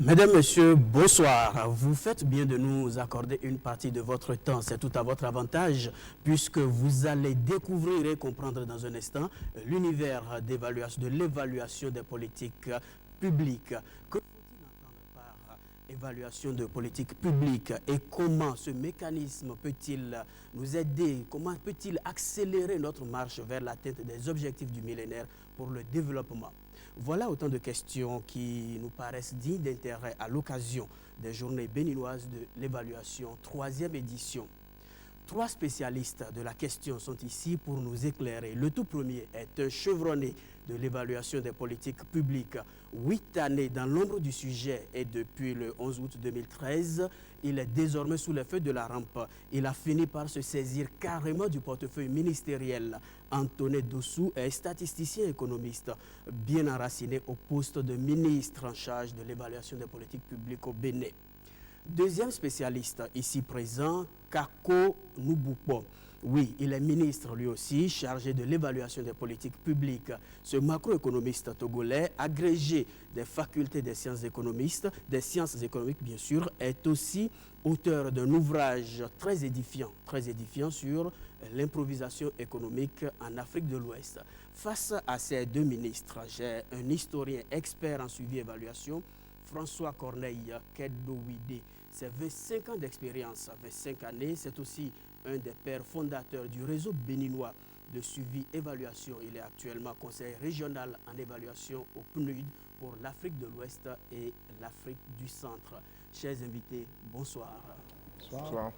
Mesdames, Messieurs, bonsoir. Vous faites bien de nous accorder une partie de votre temps. C'est tout à votre avantage puisque vous allez découvrir et comprendre dans un instant l'univers d'évaluation, de l'évaluation des politiques publiques. Que faut-il entendre par évaluation de politique publique et comment ce mécanisme peut-il nous aider, comment peut-il accélérer notre marche vers l'atteinte des objectifs du millénaire pour le développement? Voilà autant de questions qui nous paraissent dignes d'intérêt à l'occasion des journées béninoises de l'évaluation, 3e édition. 3 spécialistes de la question sont ici pour nous éclairer. Le tout premier est un chevronné de l'évaluation des politiques publiques. 8 années dans l'ombre du sujet et depuis le 11 août 2013, il est désormais sous les feux de la rampe. Il a fini par se saisir carrément du portefeuille ministériel. Antoné Dossou est statisticien économiste, bien enraciné au poste de ministre en charge de l'évaluation des politiques publiques au Bénin. Deuxième spécialiste ici présent, Kako Nubupo. Oui, il est ministre lui aussi, chargé de l'évaluation des politiques publiques. Ce macroéconomiste togolais, agrégé des facultés des sciences économiques bien sûr, est aussi auteur d'un ouvrage très édifiant sur l'improvisation économique en Afrique de l'Ouest. Face à ces deux ministres, j'ai un historien expert en suivi et évaluation, François Corneille Kedowide. C'est 25 ans d'expérience, 25 années. C'est aussi un des pères fondateurs du réseau béninois de suivi-évaluation. Il est actuellement conseiller régional en évaluation au PNUD pour l'Afrique de l'Ouest et l'Afrique du Centre. Chers invités, bonsoir. Bonsoir.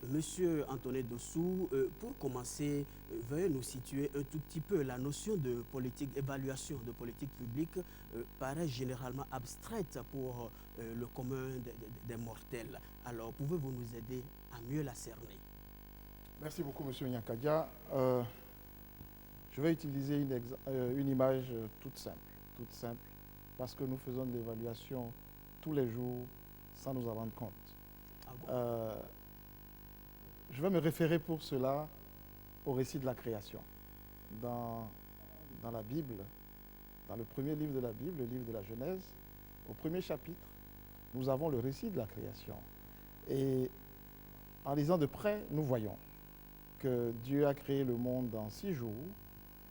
Monsieur Antoné Dossou, pour commencer, veuillez nous situer un tout petit peu. La notion de politique, évaluation de politique publique paraît généralement abstraite pour le commun des mortels. Alors, pouvez-vous nous aider à mieux la cerner? Merci beaucoup, Monsieur Nyakadia. Je vais utiliser une image toute simple, parce que nous faisons de l'évaluation tous les jours sans nous en rendre compte. Ah bon? Je vais me référer pour cela au récit de la création. Dans la Bible, dans le premier livre de la Bible, le livre de la Genèse, au premier chapitre, nous avons le récit de la création. Et en lisant de près, nous voyons que Dieu a créé le monde en 6 jours,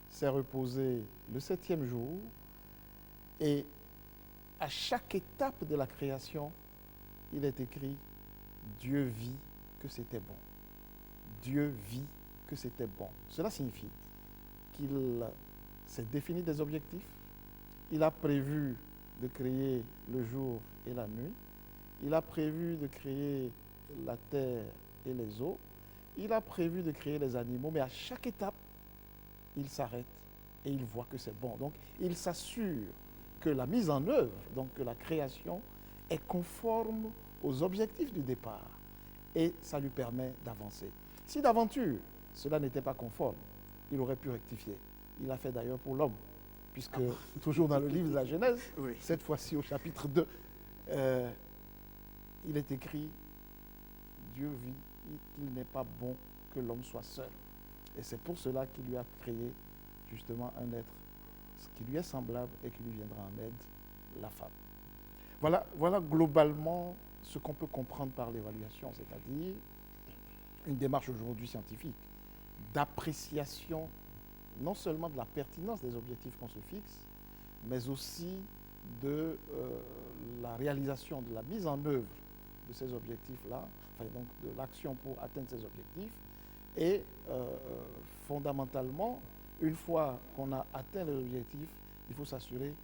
s'est reposé le 7e jour, et à chaque étape de la création, il est écrit « Dieu vit que c'était bon ». Dieu vit que c'était bon. Cela signifie qu'il s'est défini des objectifs, il a prévu de créer le jour et la nuit, il a prévu de créer la terre et les eaux, il a prévu de créer les animaux, mais à chaque étape, il s'arrête et il voit que c'est bon. Donc, il s'assure que la mise en œuvre, donc que la création, est conforme aux objectifs du départ et ça lui permet d'avancer. Si d'aventure, cela n'était pas conforme, il aurait pu rectifier. Il l'a fait d'ailleurs pour l'homme, puisque toujours dans le livre de la Genèse, oui, cette fois-ci au chapitre 2, il est écrit « Dieu vit qu'il n'est pas bon que l'homme soit seul ». Et c'est pour cela qu'il lui a créé justement un être qui lui est semblable et qui lui viendra en aide, la femme. Voilà globalement ce qu'on peut comprendre par l'évaluation, c'est-à-dire une démarche aujourd'hui scientifique d'appréciation non seulement de la pertinence des objectifs qu'on se fixe, mais aussi de la réalisation, de la mise en œuvre de ces objectifs-là, enfin donc de l'action pour atteindre ces objectifs. Et fondamentalement, une fois qu'on a atteint les objectifs, il faut s'assurer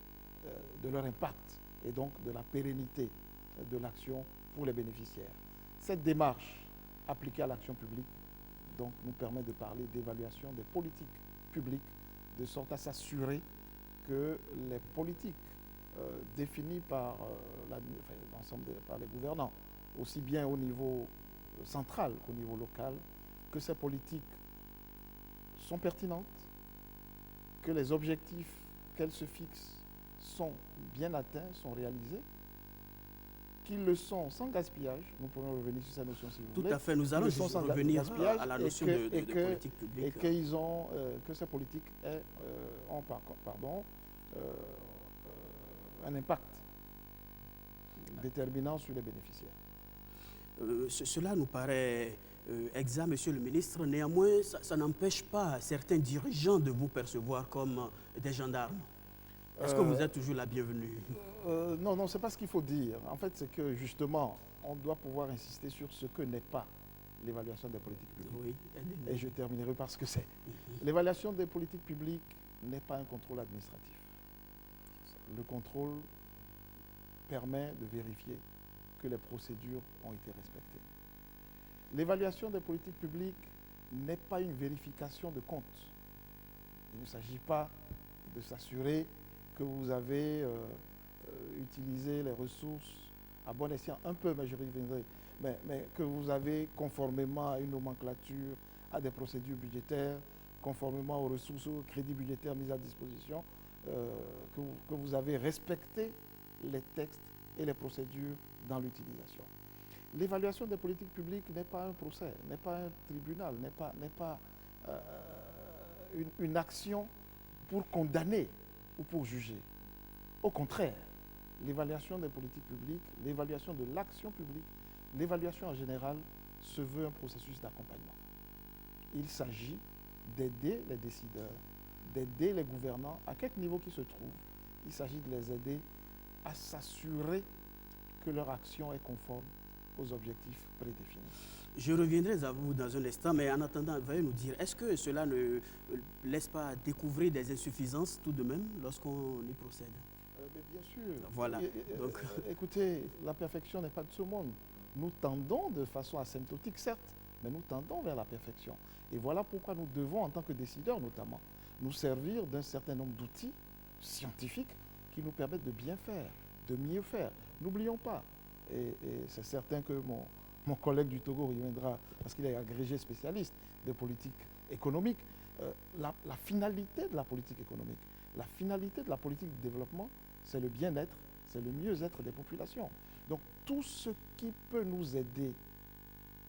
de leur impact et donc de la pérennité de l'action pour les bénéficiaires. Cette démarche appliquée à l'action publique donc, nous permet de parler d'évaluation des politiques publiques, de sorte à s'assurer que les politiques définies par par les gouvernants, aussi bien au niveau central qu'au niveau local, que ces politiques sont pertinentes, que les objectifs qu'elles se fixent sont bien atteints, sont réalisés, qu'ils le sont sans gaspillage. Nous pourrons revenir sur cette notion si vous voulez. Tout à fait, nous allons juste revenir à la notion de politique publique. Et que ces politiques ont un impact déterminant sur les bénéficiaires. Cela nous paraît exact, Monsieur le ministre. Néanmoins, ça n'empêche pas certains dirigeants de vous percevoir comme des gendarmes. Est-ce que vous êtes toujours la bienvenue? Non, ce n'est pas ce qu'il faut dire. En fait, c'est que justement, on doit pouvoir insister sur ce que n'est pas l'évaluation des politiques publiques. Oui, et je terminerai par ce que c'est. L'évaluation des politiques publiques n'est pas un contrôle administratif. Le contrôle permet de vérifier que les procédures ont été respectées. L'évaluation des politiques publiques n'est pas une vérification de compte. Il ne s'agit pas de s'assurer que vous avez utilisé les ressources à bon escient, un peu, mais je reviendrai, mais que vous avez, conformément à une nomenclature, à des procédures budgétaires, conformément aux ressources, aux crédits budgétaires mis à disposition, que vous avez respecté les textes et les procédures dans l'utilisation. L'évaluation des politiques publiques n'est pas un procès, n'est pas un tribunal, n'est pas une action pour condamner ou pour juger. Au contraire, l'évaluation des politiques publiques, l'évaluation de l'action publique, l'évaluation en général se veut un processus d'accompagnement. Il s'agit d'aider les décideurs, d'aider les gouvernants, à quelque niveau qu'ils se trouvent. Il s'agit de les aider à s'assurer que leur action est conforme aux objectifs prédéfinis. Je reviendrai à vous dans un instant, mais en attendant, veuillez nous dire, est-ce que cela ne laisse pas découvrir des insuffisances tout de même lorsqu'on y procède? Bien sûr. Voilà. Donc, écoutez, la perfection n'est pas de ce monde. Nous tendons de façon asymptotique, certes, mais nous tendons vers la perfection. Et voilà pourquoi nous devons, en tant que décideurs notamment, nous servir d'un certain nombre d'outils scientifiques qui nous permettent de bien faire, de mieux faire. N'oublions pas, et c'est certain que mon collègue du Togo reviendra, parce qu'il est agrégé spécialiste des politiques économiques, la finalité de la politique économique, la finalité de la politique de développement, c'est le bien-être, c'est le mieux-être des populations. Donc tout ce qui peut nous aider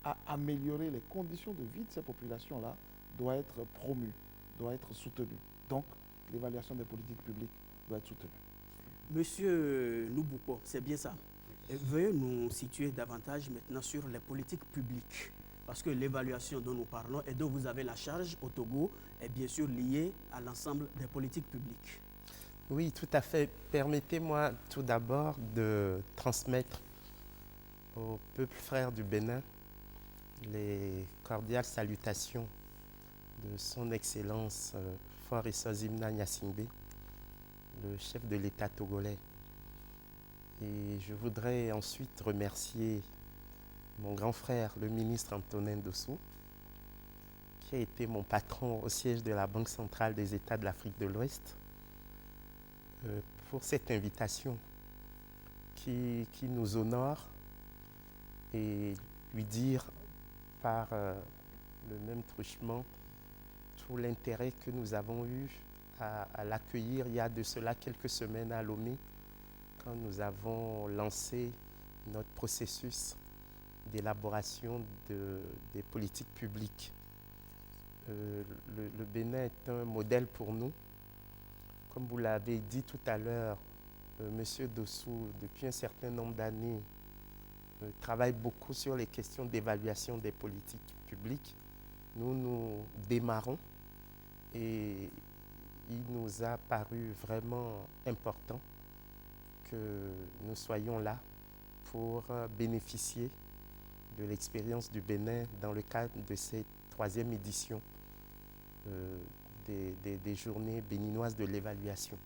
à améliorer les conditions de vie de ces populations-là doit être promu, doit être soutenu. Donc l'évaluation des politiques publiques doit être soutenue. Monsieur Loubouko, c'est bien ça. Veuillez nous situer davantage maintenant sur les politiques publiques, parce que l'évaluation dont nous parlons et dont vous avez la charge au Togo est bien sûr liée à l'ensemble des politiques publiques. Oui, tout à fait. Permettez-moi tout d'abord de transmettre au peuple frère du Bénin les cordiales salutations de son Excellence Faure Essozimna Gnassingbé, le chef de l'État togolais. Et je voudrais ensuite remercier mon grand frère, le ministre Antonin Dossou, qui a été mon patron au siège de la Banque centrale des États de l'Afrique de l'Ouest, pour cette invitation qui nous honore, et lui dire par le même truchement tout l'intérêt que nous avons eu à l'accueillir il y a de cela quelques semaines à Lomé, quand nous avons lancé notre processus d'élaboration des politiques publiques. Le Bénin est un modèle pour nous. Comme vous l'avez dit tout à l'heure, M. Dossou, depuis un certain nombre d'années, travaille beaucoup sur les questions d'évaluation des politiques publiques. Nous démarrons et il nous a paru vraiment important que nous soyons là pour bénéficier de l'expérience du Bénin dans le cadre de cette 3e édition des journées béninoises de l'évaluation.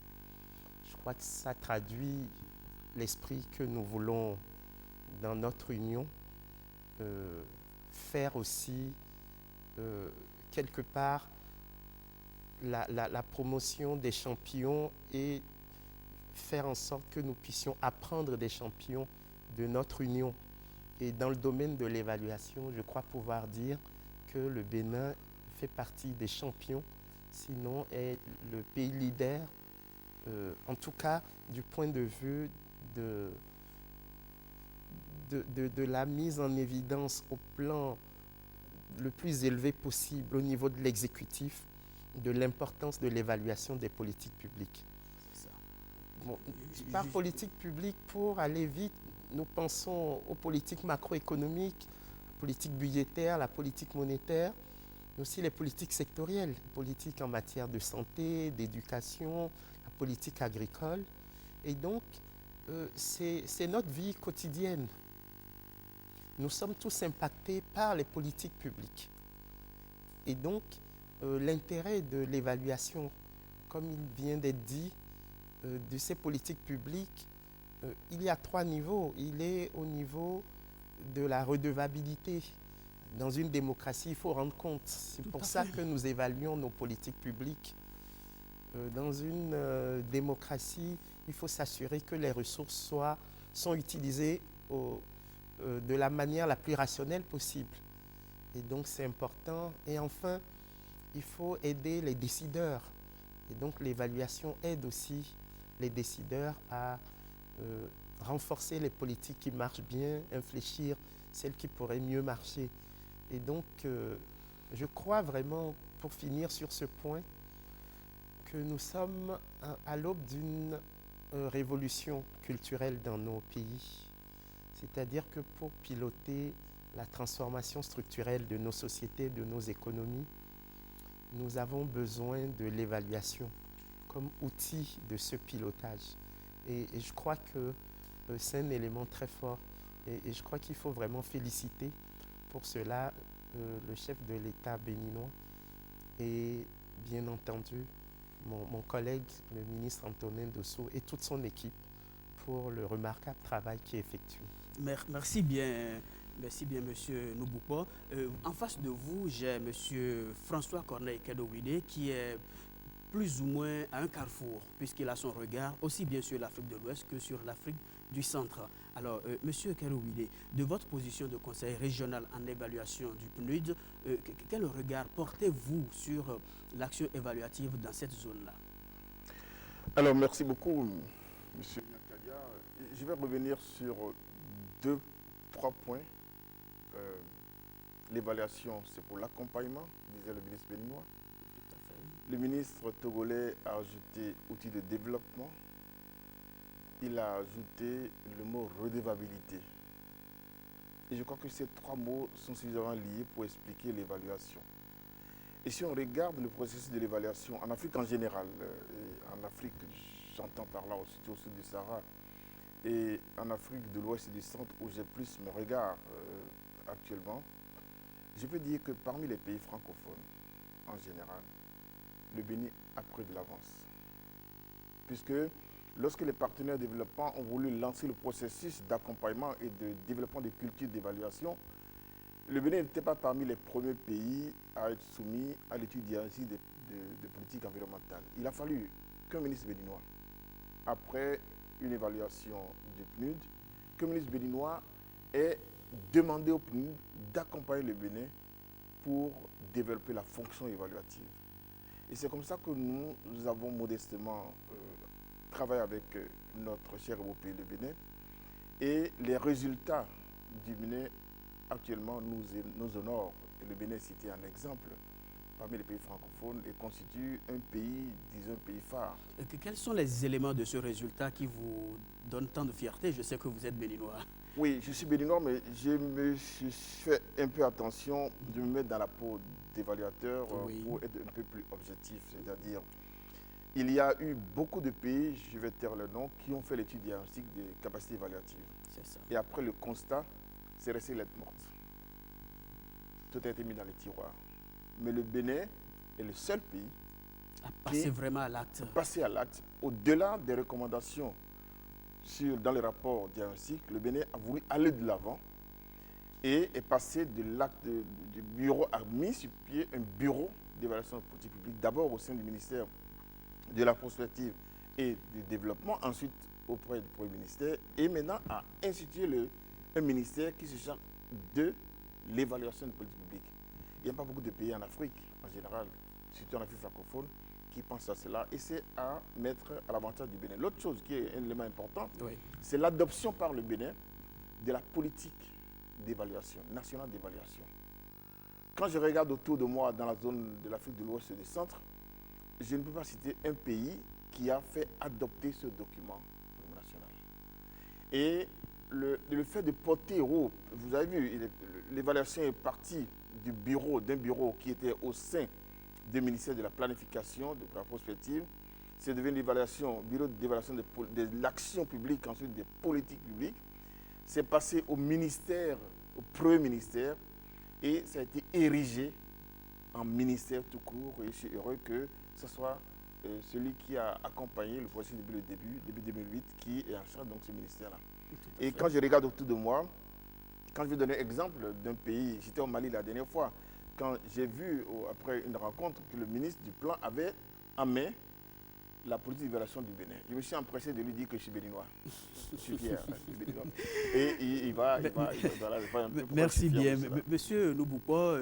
Je crois que ça traduit l'esprit que nous voulons dans notre union faire aussi quelque part la promotion des champions et faire en sorte que nous puissions apprendre des champions de notre union. Et dans le domaine de l'évaluation, je crois pouvoir dire que le Bénin fait partie des champions, sinon est le pays leader, en tout cas du point de vue de la mise en évidence au plan le plus élevé possible au niveau de l'exécutif, de l'importance de l'évaluation des politiques publiques. Bon, par politique publique, pour aller vite, nous pensons aux politiques macroéconomiques, la politique budgétaire, la politique monétaire, mais aussi les politiques sectorielles, les politiques en matière de santé, d'éducation, la politique agricole. Et donc, c'est notre vie quotidienne. Nous sommes tous impactés par les politiques publiques. Et donc, l'intérêt de l'évaluation, comme il vient d'être dit, de ces politiques publiques, il y a 3 niveaux. Il est au niveau de la redevabilité. Dans une démocratie, il faut rendre compte. C'est pour ça que nous évaluons nos politiques publiques. Dans une démocratie, il faut s'assurer que les ressources sont utilisées de la manière la plus rationnelle possible. Et donc, c'est important. Et enfin, il faut aider les décideurs. Et donc, l'évaluation aide aussi les décideurs à renforcer les politiques qui marchent bien, infléchir celles qui pourraient mieux marcher. Et donc, je crois vraiment, pour finir sur ce point, que nous sommes à l'aube d'une révolution culturelle dans nos pays. C'est-à-dire que pour piloter la transformation structurelle de nos sociétés, de nos économies, nous avons besoin de l'évaluation comme outil de ce pilotage. Et je crois que c'est un élément très fort. Et je crois qu'il faut vraiment féliciter pour cela le chef de l'État béninois et bien entendu mon collègue, le ministre Antonin Dosso et toute son équipe pour le remarquable travail qui est effectué. Merci bien, Monsieur Nouboupo. En face de vous, j'ai Monsieur François Corneille Kedowide qui est plus ou moins à un carrefour, puisqu'il a son regard aussi bien sur l'Afrique de l'Ouest que sur l'Afrique du Centre. Alors, Monsieur Kedowide, de votre position de conseil régional en évaluation du PNUD, quel regard portez-vous sur l'action évaluative dans cette zone-là? Alors, merci beaucoup, Monsieur Nyakalia. Je vais revenir sur 2-3 points. L'évaluation, c'est pour l'accompagnement, disait le ministre béninois. Le ministre togolais a ajouté outil de développement. Il a ajouté le mot redevabilité. Et je crois que ces 3 mots sont suffisamment liés pour expliquer l'évaluation. Et si on regarde le processus de l'évaluation en Afrique en général, en Afrique, j'entends par là aussi au sud du Sahara, et en Afrique de l'Ouest et du Centre, où j'ai plus mes regards actuellement, je peux dire que parmi les pays francophones, en général, le Bénin a pris de l'avance. Puisque lorsque les partenaires développants ont voulu lancer le processus d'accompagnement et de développement de cultures d'évaluation, le Bénin n'était pas parmi les premiers pays à être soumis à l'étude hiérarchique de politique environnementale. Il a fallu qu'un ministre béninois, après une évaluation du PNUD, qu'un ministre béninois ait demandé au PNUD d'accompagner le Bénin pour développer la fonction évaluative. Et c'est comme ça que nous avons modestement travaillé avec notre cher beau pays, le Bénin. Et les résultats du Bénin actuellement nous honorent. Et le Bénin est cité en exemple parmi les pays francophones et constitue un pays, disons, un pays phare. Quels sont les éléments de ce résultat qui vous donnent tant de fierté? Je sais que vous êtes béninois. Oui, je suis béninois, mais je fais un peu attention de me mettre dans la peau d'évaluateur pour être un peu plus objectif. C'est-à-dire, il y a eu beaucoup de pays, je vais taire le nom, qui ont fait l'étude diagnostique des capacités évaluatives. C'est ça. Et après le constat, c'est resté lettre morte. Tout a été mis dans les tiroirs. Mais le Bénin est le seul pays à passer vraiment à l'acte. Passer à l'acte. Au-delà des recommandations dans les rapports diagnostiques, le Bénin a voulu aller de l'avant et est passé de l'acte du bureau, a mis sur pied un bureau d'évaluation de politique publique, d'abord au sein du ministère de la prospective et du développement, ensuite auprès du Premier ministère, et maintenant a institué un ministère qui se charge de l'évaluation de politique publique. Il n'y a pas beaucoup de pays en Afrique, en général, surtout en Afrique francophone, qui pensent à cela, et c'est à mettre à l'avantage du Bénin. L'autre chose qui est un élément important, c'est l'adoption par le Bénin de la politique d'évaluation, nationale d'évaluation. Quand je regarde autour de moi dans la zone de l'Afrique de l'Ouest et du Centre, je ne peux pas citer un pays qui a fait adopter ce document national. Et le fait de porter haut, vous avez vu, l'évaluation est partie d'un bureau qui était au sein du ministère de la planification, de la prospective. C'est devenu l'évaluation, bureau d'évaluation de l'action publique, ensuite des politiques publiques. C'est passé au ministère, au premier ministère, et ça a été érigé en ministère tout court. Et je suis heureux que ce soit celui qui a accompagné le processus depuis le début 2008, qui est en charge de ce ministère-là. Et quand je regarde autour de moi, quand je vais donner exemple d'un pays, j'étais au Mali la dernière fois, quand j'ai vu, après une rencontre, que le ministre du Plan avait en main la politique d'évaluation du Bénin. Je me suis empressé de lui dire que je suis béninois. Je suis fier. Je suis béninois. Et il va un peu. Merci bien. Monsieur Nouboupo,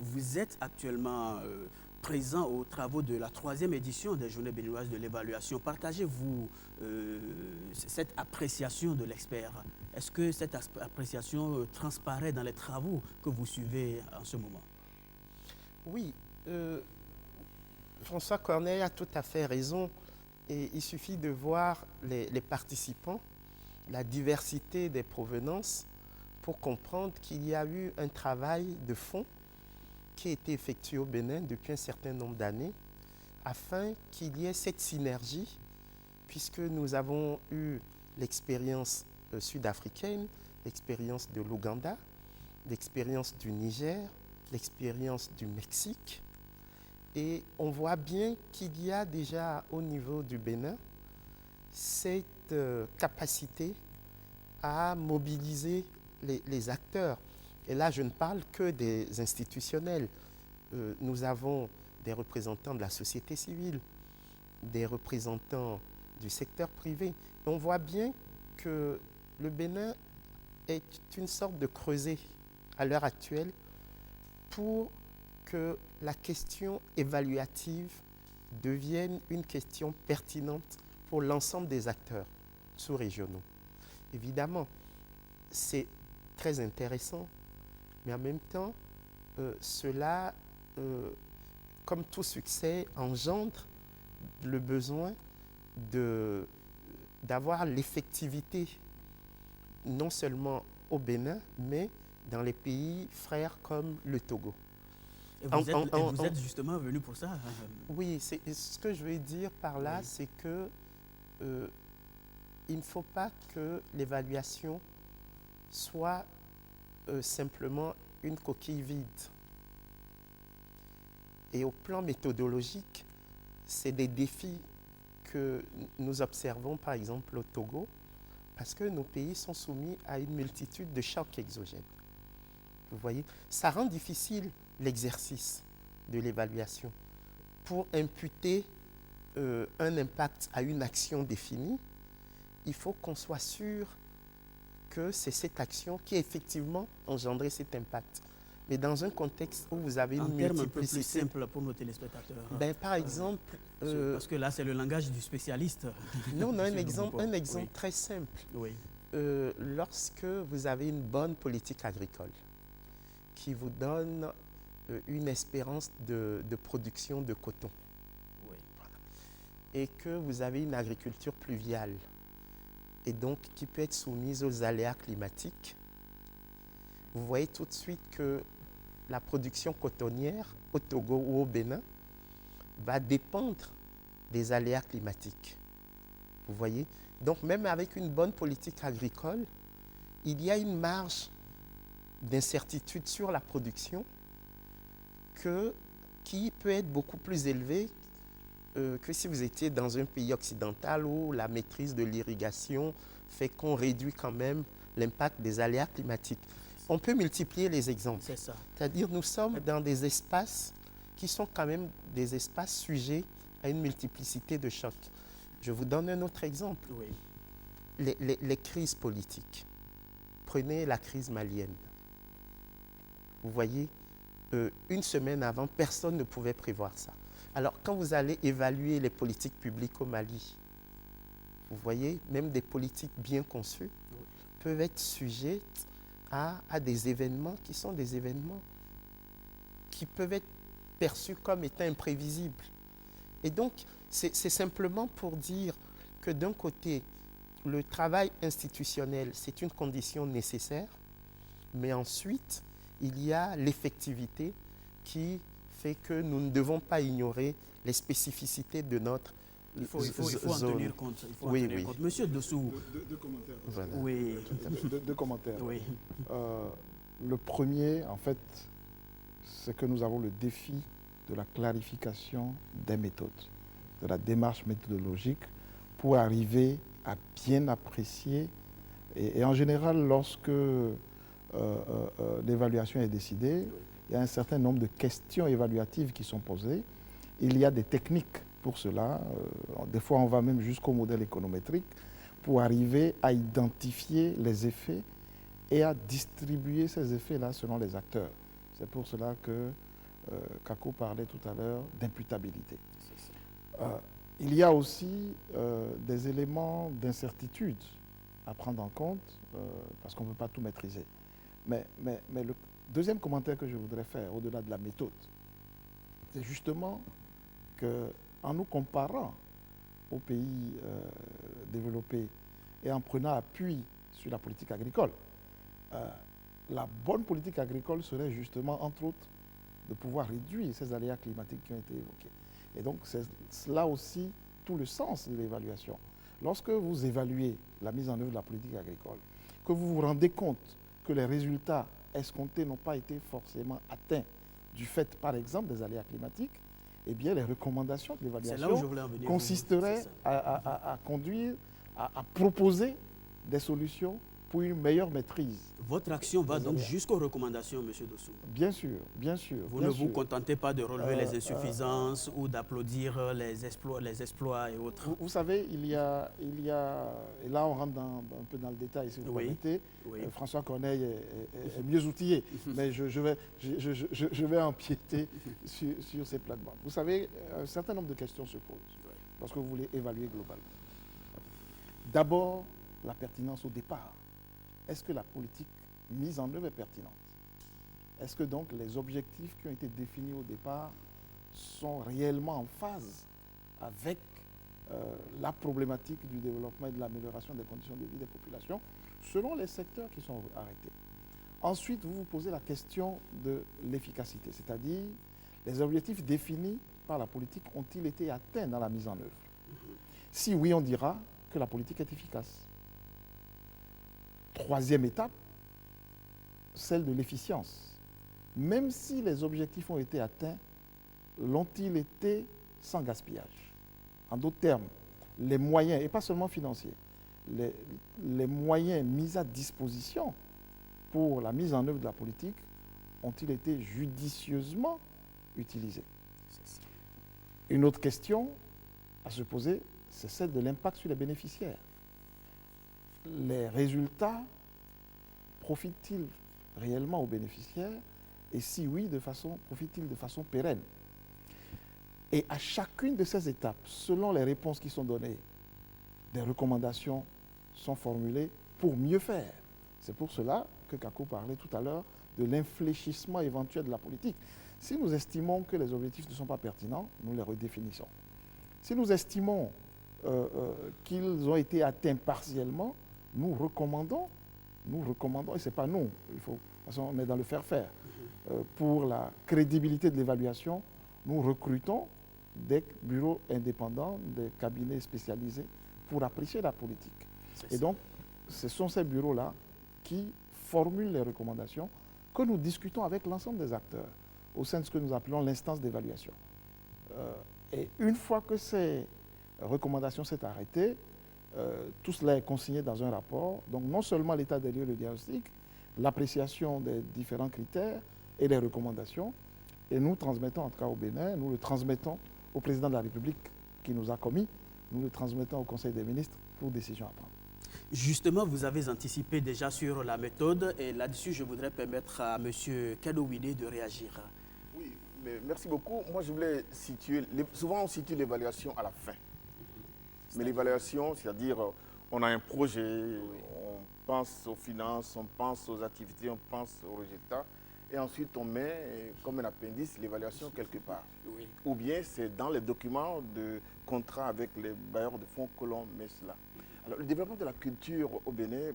vous êtes actuellement présent aux travaux de la 3e édition des Journées béninoises de l'évaluation. Partagez-vous cette appréciation de l'expert? Est-ce que cette appréciation transparaît dans les travaux que vous suivez en ce moment? Oui. François Corneille a tout à fait raison. Et il suffit de voir les participants, la diversité des provenances, pour comprendre qu'il y a eu un travail de fond qui a été effectué au Bénin depuis un certain nombre d'années, afin qu'il y ait cette synergie, puisque nous avons eu l'expérience sud-africaine, l'expérience de l'Ouganda, l'expérience du Niger, l'expérience du Mexique. Et on voit bien qu'il y a déjà au niveau du Bénin cette capacité à mobiliser les acteurs. Et là, je ne parle que des institutionnels. Nous avons des représentants de la société civile, des représentants du secteur privé. Et on voit bien que le Bénin est une sorte de creuset à l'heure actuelle pour que la question évaluative devienne une question pertinente pour l'ensemble des acteurs sous-régionaux. Évidemment, c'est très intéressant, mais en même temps, cela, comme tout succès, engendre le besoin d'avoir l'effectivité, non seulement au Bénin, mais dans les pays frères comme le Togo. Et vous êtes justement venu pour ça? Oui, ce que je veux dire par là, oui, c'est que il ne faut pas que l'évaluation soit simplement une coquille vide. Et au plan méthodologique, c'est des défis que nous observons par exemple au Togo, parce que nos pays sont soumis à une multitude de chocs exogènes. Vous voyez, ça rend difficile l'exercice de l'évaluation. Pour imputer un impact à une action définie, il faut qu'on soit sûr que c'est cette action qui a effectivement engendré cet impact. Mais dans un contexte où vous avez une multiplicité... En termes un peu plus simples pour nos téléspectateurs. Ben, par exemple... parce que là, c'est le langage du spécialiste. Non, un exemple oui, très simple. Oui. Lorsque vous avez une bonne politique agricole qui vous donne une espérance de production de coton, oui, et que vous avez une agriculture pluviale, et donc qui peut être soumise aux aléas climatiques, vous voyez tout de suite que la production cotonnière au Togo ou au Bénin va dépendre des aléas climatiques. Vous voyez? Donc même avec une bonne politique agricole, il y a une marge d'incertitude sur la production qui peut être beaucoup plus élevée que si vous étiez dans un pays occidental où la maîtrise de l'irrigation fait qu'on réduit quand même l'impact des aléas climatiques. On peut multiplier les exemples. C'est ça. C'est-à-dire nous sommes dans des espaces qui sont quand même des espaces sujets à une multiplicité de chocs. Je vous donne un autre exemple. Oui. Les crises politiques. Prenez la crise malienne. Vous voyez, une semaine avant, personne ne pouvait prévoir ça. Alors, quand vous allez évaluer les politiques publiques au Mali, vous voyez, même des politiques bien conçues peuvent être sujettes à des événements qui sont des événements qui peuvent être perçus comme étant imprévisibles. Et donc, c'est simplement pour dire que d'un côté, le travail institutionnel, c'est une condition nécessaire, mais ensuite, il y a l'effectivité qui fait que nous ne devons pas ignorer les spécificités de notre Il faut en zone. tenir compte. Il faut Oui, en tenir oui. compte. Monsieur Dossou, Deux commentaires. Voilà. oui, Deux commentaires. oui. Le premier, en fait, c'est que nous avons le défi de la clarification des méthodes, de la démarche méthodologique pour arriver à bien apprécier. Et en général, lorsque l'évaluation est décidée, il y a un certain nombre de questions évaluatives qui sont posées. Il y a des techniques pour cela. Des fois, on va même jusqu'au modèle économétrique pour arriver à identifier les effets et à distribuer ces effets-là selon les acteurs. C'est pour cela que Kako parlait tout à l'heure d'imputabilité. Il y a aussi des éléments d'incertitude à prendre en compte parce qu'on ne peut pas tout maîtriser. Mais le deuxième commentaire que je voudrais faire, au-delà de la méthode, c'est justement qu'en nous comparant aux pays développés et en prenant appui sur la politique agricole, la bonne politique agricole serait justement, entre autres, de pouvoir réduire ces aléas climatiques qui ont été évoqués. Et donc, c'est là aussi tout le sens de l'évaluation. Lorsque vous évaluez la mise en œuvre de la politique agricole, que vous vous rendez compte que les résultats escomptés n'ont pas été forcément atteints du fait, par exemple, des aléas climatiques, eh bien, les recommandations de l'évaluation consisteraient à conduire, à proposer des solutions pour une meilleure maîtrise. Votre action va donc jusqu'aux recommandations, M. Dossou. Bien sûr, bien sûr. Vous ne vous contentez pas de relever les insuffisances ou d'applaudir les exploits et autres. Vous savez, il y a, et là on rentre un peu dans le détail, si vous permettez. Oui. François Corneille est mieux outillé, mais je vais empiéter sur ces plates-bandes. Vous savez, un certain nombre de questions se posent lorsque vous voulez évaluer globalement. D'abord, la pertinence au départ. Est-ce que la politique mise en œuvre est pertinente? Est-ce que donc les objectifs qui ont été définis au départ sont réellement en phase avec la problématique du développement et de l'amélioration des conditions de vie des populations selon les secteurs qui sont arrêtés? Ensuite, vous vous posez la question de l'efficacité, c'est-à-dire les objectifs définis par la politique ont-ils été atteints dans la mise en œuvre? Si oui, on dira que la politique est efficace. Troisième étape, celle de l'efficience. Même si les objectifs ont été atteints, l'ont-ils été sans gaspillage? En d'autres termes, les moyens, et pas seulement financiers, les moyens mis à disposition pour la mise en œuvre de la politique ont-ils été judicieusement utilisés? Une autre question à se poser, c'est celle de l'impact sur les bénéficiaires. Les résultats profitent-ils réellement aux bénéficiaires? Et si oui, profitent-ils de façon pérenne? Et à chacune de ces étapes, selon les réponses qui sont données, des recommandations sont formulées pour mieux faire. C'est pour cela que Kako parlait tout à l'heure de l'infléchissement éventuel de la politique. Si nous estimons que les objectifs ne sont pas pertinents, nous les redéfinissons. Si nous estimons qu'ils ont été atteints partiellement, nous recommandons, et ce n'est pas nous, parce qu'on est dans le faire-faire. Pour la crédibilité de l'évaluation, nous recrutons des bureaux indépendants, des cabinets spécialisés pour apprécier la politique. Et donc, ce sont ces bureaux-là qui formulent les recommandations que nous discutons avec l'ensemble des acteurs au sein de ce que nous appelons l'instance d'évaluation. Et une fois que ces recommandations sont arrêtées, tout cela est consigné dans un rapport. Donc non seulement l'état des lieux, le diagnostic, l'appréciation des différents critères et les recommandations, et nous transmettons, en tout cas au Bénin, nous le transmettons au président de la République qui nous a commis, nous le transmettons au Conseil des ministres pour décision à prendre. Justement, vous avez anticipé déjà sur la méthode et là-dessus, je voudrais permettre à M. Kadowide de réagir. Oui, mais merci beaucoup. Moi, je voulais situer, souvent on situe l'évaluation à la fin. Mais l'évaluation, c'est-à-dire, on a un projet, on pense aux finances, on pense aux activités, on pense aux résultats, et ensuite on met comme un appendice l'évaluation quelque part. Oui. Ou bien c'est dans les documents de contrat avec les bailleurs de fonds que l'on met cela. Alors, le développement de la culture au Bénin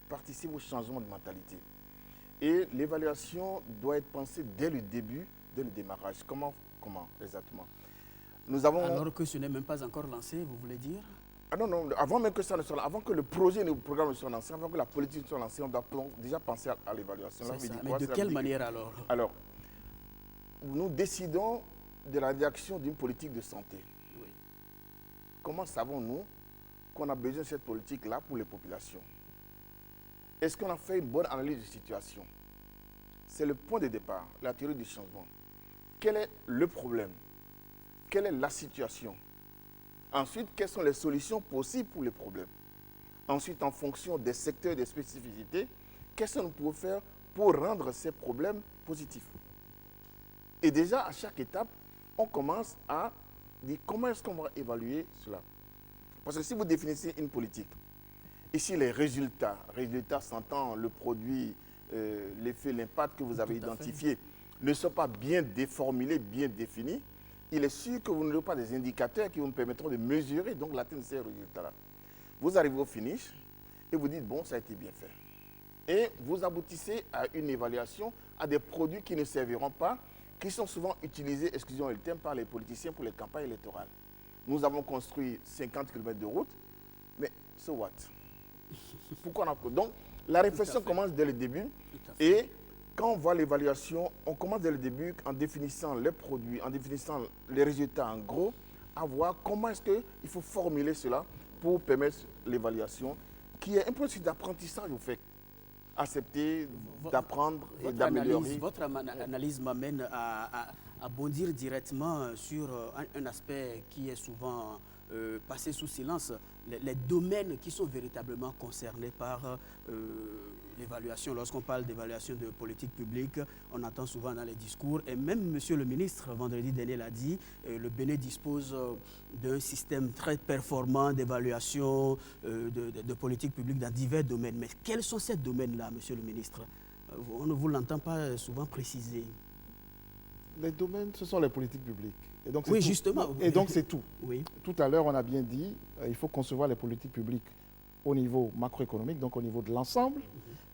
participe au changement de mentalité. Et l'évaluation doit être pensée dès le début, dès le démarrage. Comment exactement? Nous avons... Alors que ce n'est même pas encore lancé, vous voulez dire? Ah non, non, avant même que ça ne soit lancé, avant que le projet et le programme ne soient lancés, avant que la politique soit lancée, on doit déjà penser à l'évaluation. Mais de quelle manière alors? Alors, nous décidons de la rédaction d'une politique de santé. Oui. Comment savons-nous qu'on a besoin de cette politique-là pour les populations? Est-ce qu'on a fait une bonne analyse de situation? C'est le point de départ, la théorie du changement. Quel est le problème? Quelle est la situation? Ensuite, quelles sont les solutions possibles pour les problèmes? Ensuite, en fonction des secteurs et des spécificités, qu'est-ce que nous pouvons faire pour rendre ces problèmes positifs? Et déjà, à chaque étape, on commence à dire comment est-ce qu'on va évaluer cela. Parce que si vous définissez une politique, ici les résultats s'entend le produit, l'effet, l'impact que vous avez identifié, ne sont pas bien déformulés, bien définis, il est sûr que vous n'aurez pas des indicateurs qui vous permettront de mesurer, donc l'atteinte de ces résultats-là. Vous arrivez au finish et vous dites, bon, ça a été bien fait. Et vous aboutissez à une évaluation, à des produits qui ne serviront pas, qui sont souvent utilisés, excusez-moi le terme, par les politiciens pour les campagnes électorales. Nous avons construit 50 km de route, mais so what? Pourquoi on a... Donc, la réflexion commence dès le début et quand on voit l'évaluation, on commence dès le début en définissant les produits, en définissant les résultats en gros, à voir comment est-ce qu'il faut formuler cela pour permettre l'évaluation, qui est un processus d'apprentissage au fait. Accepter, d'apprendre et d'améliorer. Votre analyse m'amène à bondir directement sur un aspect qui est souvent passé sous silence, les domaines qui sont véritablement concernés par l'évaluation. Lorsqu'on parle d'évaluation de politique publique, on entend souvent dans les discours, et même Monsieur le ministre, vendredi dernier, l'a dit, le Bénin dispose d'un système très performant d'évaluation de politique publique dans divers domaines. Mais quels sont ces domaines-là, Monsieur le ministre? On ne vous l'entend pas souvent préciser. Les domaines, ce sont les politiques publiques. Et donc, oui, tout. Justement. Et donc, c'est tout. Oui. Tout à l'heure, on a bien dit, il faut concevoir les politiques publiques au niveau macroéconomique, donc au niveau de l'ensemble,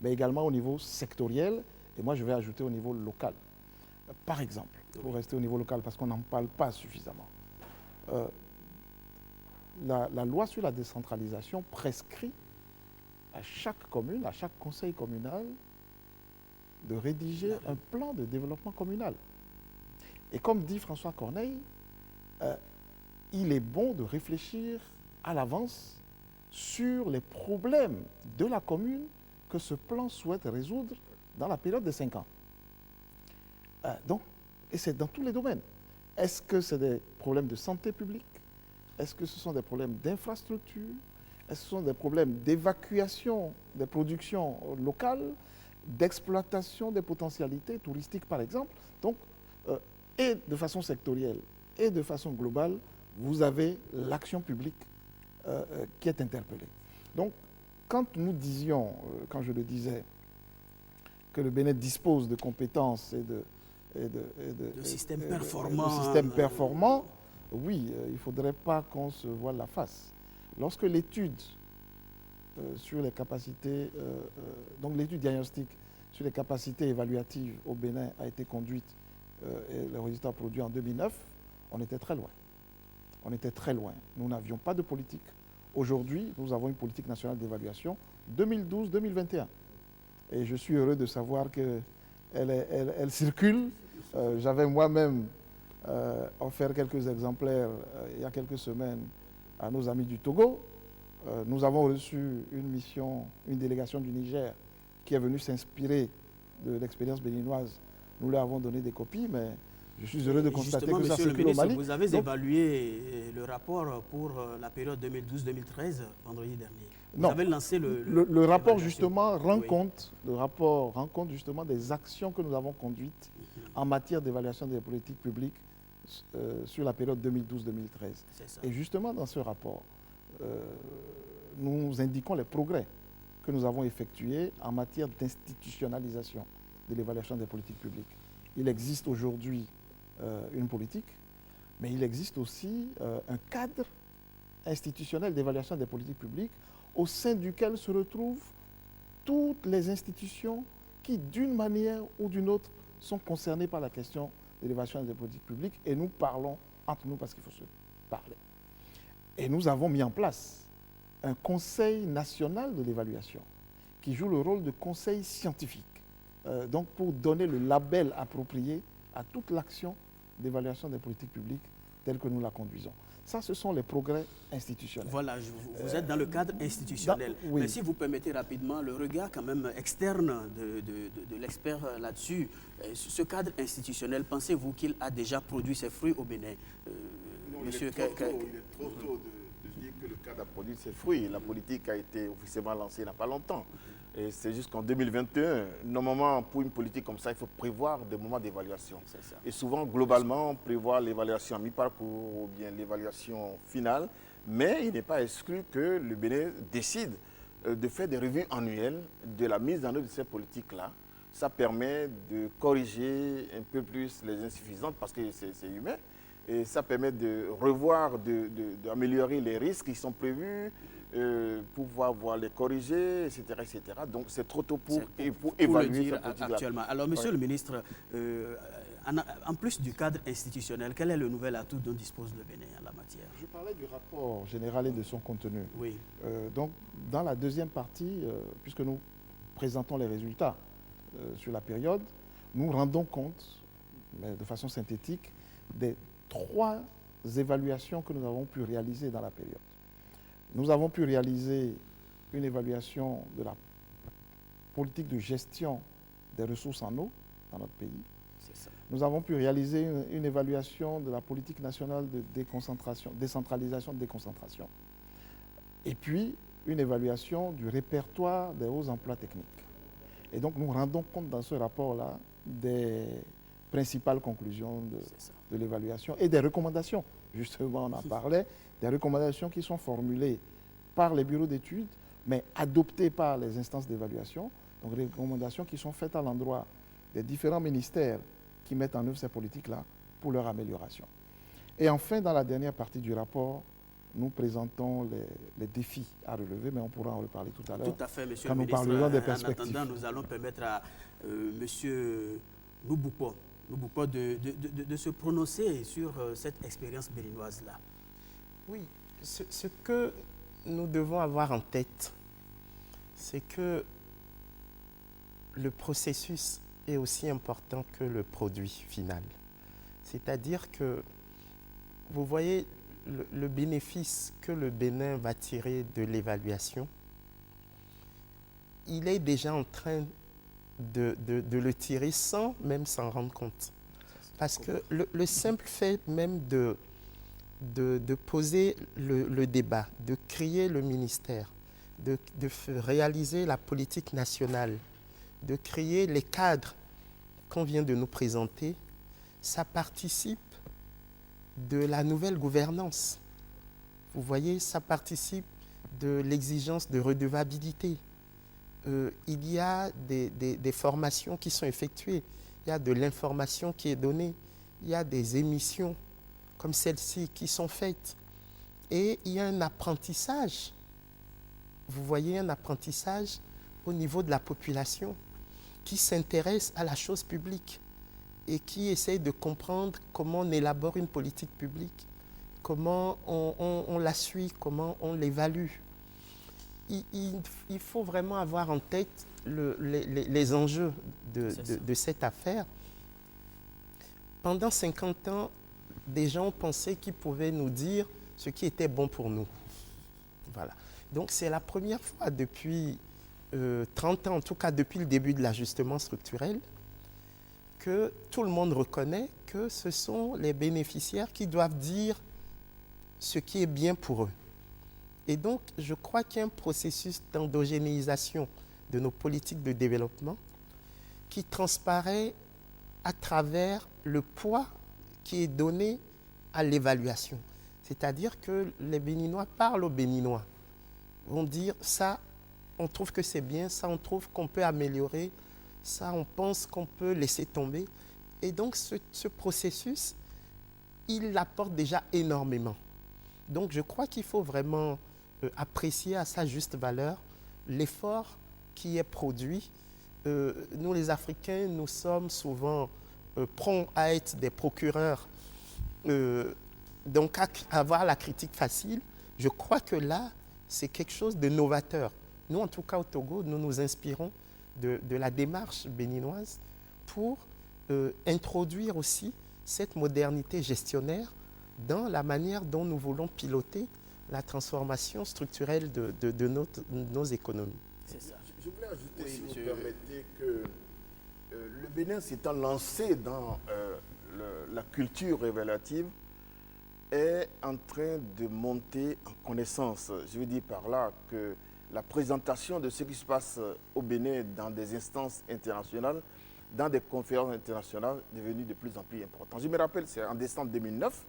mais également au niveau sectoriel. Et moi, je vais ajouter au niveau local. Par exemple, pour rester au niveau local, parce qu'on n'en parle pas suffisamment, la loi sur la décentralisation prescrit à chaque commune, à chaque conseil communal, de rédiger un plan de développement communal. Et comme dit François Corneille, il est bon de réfléchir à l'avance sur les problèmes de la commune que ce plan souhaite résoudre dans la période de 5 ans. Et c'est dans tous les domaines. Est-ce que c'est des problèmes de santé publique? Est-ce que ce sont des problèmes d'infrastructure? Est-ce que ce sont des problèmes d'évacuation des productions locales, d'exploitation des potentialités touristiques, par exemple? Donc, et de façon sectorielle et de façon globale, vous avez l'action publique qui est interpellée. Donc, quand nous disions, quand je le disais, que le Bénin dispose de compétences et de systèmes performants, oui, il ne faudrait pas qu'on se voile la face. Lorsque l'étude sur les capacités, donc l'étude diagnostique sur les capacités évaluatives au Bénin a été conduite et les résultats produits en 2009, on était très loin. On était très loin. Nous n'avions pas de politique. Aujourd'hui, nous avons une politique nationale d'évaluation 2012-2021. Et je suis heureux de savoir qu'elle circule. J'avais moi-même offert quelques exemplaires il y a quelques semaines à nos amis du Togo. Nous avons reçu une délégation du Niger qui est venue s'inspirer de l'expérience béninoise. Nous leur avons donné des copies, mais je suis heureux de constater que ça circule au Mali. Vous avez évalué le rapport pour la période 2012-2013 vendredi dernier. Vous avez lancé le rapport justement rend compte justement des actions que nous avons conduites en matière d'évaluation des politiques publiques sur la période 2012-2013. Et justement dans ce rapport, nous indiquons les progrès que nous avons effectués en matière d'institutionnalisation de l'évaluation des politiques publiques. Il existe aujourd'hui une politique, mais il existe aussi un cadre institutionnel d'évaluation des politiques publiques au sein duquel se retrouvent toutes les institutions qui, d'une manière ou d'une autre, sont concernées par la question de l'évaluation des politiques publiques. Et nous parlons entre nous parce qu'il faut se parler. Et nous avons mis en place un conseil national de l'évaluation qui joue le rôle de conseil scientifique, donc pour donner le label approprié à toute l'action d'évaluation des politiques publiques telle que nous la conduisons. Ça, ce sont les progrès institutionnels. Voilà, vous êtes dans le cadre institutionnel. Oui. Mais si vous permettez rapidement le regard quand même externe de l'expert là-dessus, ce cadre institutionnel, pensez-vous qu'il a déjà produit ses fruits au Bénin? Non, il est trop tôt de dire que le cadre a produit ses fruits. La politique a été officiellement lancée il n'y a pas longtemps. Et c'est jusqu'en 2021. Normalement, pour une politique comme ça, il faut prévoir des moments d'évaluation. Et souvent, globalement, prévoir l'évaluation à mi-parcours ou bien l'évaluation finale. Mais il n'est pas exclu que le Bénin décide de faire des revues annuelles de la mise en œuvre de ces politiques-là. Ça permet de corriger un peu plus les insuffisances parce que c'est humain. Et ça permet de revoir, d'améliorer les risques qui sont prévus, pouvoir les corriger, etc. etc. Donc c'est trop tôt pour évaluer le dire actuellement. Alors, monsieur le ministre, en plus du cadre institutionnel, quel est le nouvel atout dont dispose le Bénin en la matière? Je parlais du rapport général et de son contenu. Oui. Donc, dans la deuxième partie, puisque nous présentons les résultats sur la période, nous rendons compte, mais de façon synthétique, des 3 évaluations que nous avons pu réaliser dans la période. Nous avons pu réaliser une évaluation de la politique de gestion des ressources en eau dans notre pays. Nous avons pu réaliser une évaluation de la politique nationale de décentralisation, déconcentration. Et puis, une évaluation du répertoire des hauts emplois techniques. Et donc, nous rendons compte dans ce rapport-là des principales conclusions de l'évaluation et des recommandations. Justement, on en parlait, des recommandations qui sont formulées par les bureaux d'études, mais adoptées par les instances d'évaluation. Donc, des recommandations qui sont faites à l'endroit des différents ministères qui mettent en œuvre ces politiques-là pour leur amélioration. Et enfin, dans la dernière partie du rapport, nous présentons les défis à relever, mais on pourra en reparler tout à l'heure. Tout à fait, monsieur quand le nous ministre. parlerons des perspectives. En attendant, nous allons permettre à monsieur Louboupo de se prononcer sur cette expérience béninoise-là. Oui, ce que nous devons avoir en tête, c'est que le processus est aussi important que le produit final. C'est-à-dire que, vous voyez, le bénéfice que le Bénin va tirer de l'évaluation, il est déjà en train de le tirer sans même s'en rendre compte. Parce que le simple fait même de poser le débat, de créer le ministère, de réaliser la politique nationale, de créer les cadres qu'on vient de nous présenter, ça participe de la nouvelle gouvernance. Vous voyez, ça participe de l'exigence de redevabilité. Il y a des formations qui sont effectuées, il y a de l'information qui est donnée, il y a des émissions comme celle-ci qui sont faites. Et il y a un apprentissage, vous voyez, un apprentissage au niveau de la population qui s'intéresse à la chose publique et qui essaye de comprendre comment on élabore une politique publique, comment on la suit, comment on l'évalue. Il faut vraiment avoir en tête les enjeux de cette affaire. Pendant 50 ans, des gens pensaient qu'ils pouvaient nous dire ce qui était bon pour nous. Voilà. Donc c'est la première fois depuis 30 ans, en tout cas depuis le début de l'ajustement structurel, que tout le monde reconnaît que ce sont les bénéficiaires qui doivent dire ce qui est bien pour eux. Et donc, je crois qu'il y a un processus d'endogénéisation de nos politiques de développement qui transparaît à travers le poids qui est donné à l'évaluation. C'est-à-dire que les Béninois parlent aux Béninois, vont dire ça, on trouve que c'est bien, ça, on trouve qu'on peut améliorer, ça, on pense qu'on peut laisser tomber. Et donc, ce processus, il apporte déjà énormément. Donc, je crois qu'il faut vraiment apprécier à sa juste valeur l'effort qui est produit. Nous, les Africains, nous sommes souvent prompts à être des procureurs, donc à avoir la critique facile. Je crois que là, c'est quelque chose de novateur. Nous, en tout cas au Togo, nous nous inspirons de la démarche béninoise pour introduire aussi cette modernité gestionnaire dans la manière dont nous voulons piloter la transformation structurelle de nos économies. C'est ça. Je voulais ajouter, Oui, si monsieur. vous permettez, que le Bénin s'étant lancé dans la culture révélative est en train de monter en connaissance. Je veux dire par là que la présentation de ce qui se passe au Bénin dans des instances internationales, dans des conférences internationales, est devenue de plus en plus importante. Je me rappelle, c'est en décembre 2009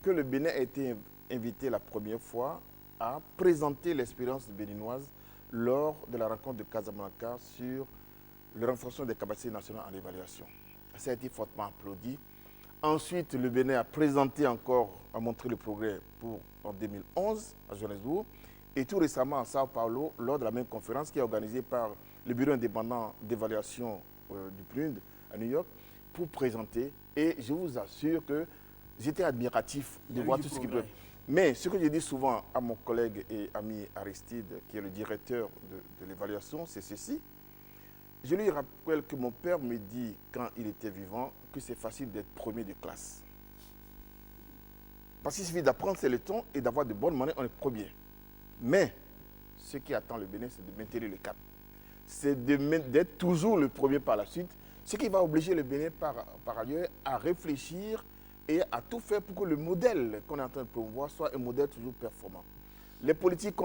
que le Bénin a été invité la première fois à présenter l'expérience béninoise lors de la rencontre de Casablanca sur le renforcement des capacités nationales en évaluation. Ça a été fortement applaudi. Ensuite, le Bénin a présenté encore, a montré le progrès en 2011 à Johannesburg. Et tout récemment à Sao Paulo, lors de la même conférence qui est organisée par le Bureau indépendant d'évaluation du PNUD à New York, pour présenter. Et je vous assure que j'étais admiratif de voir tout ce qui peut. Mais ce que je dis souvent à mon collègue et ami Aristide, qui est le directeur de l'évaluation, c'est ceci. Je lui rappelle que mon père me dit, quand il était vivant, que c'est facile d'être premier de classe. Parce qu'il suffit d'apprendre ses leçons et d'avoir de bonnes manières, on est premier. Mais ce qui attend le Bénin, c'est de maintenir le cap. C'est d'être toujours le premier par la suite, ce qui va obliger le Bénin par ailleurs à réfléchir et à tout faire pour que le modèle qu'on est en train de promouvoir soit un modèle toujours performant. Les politiques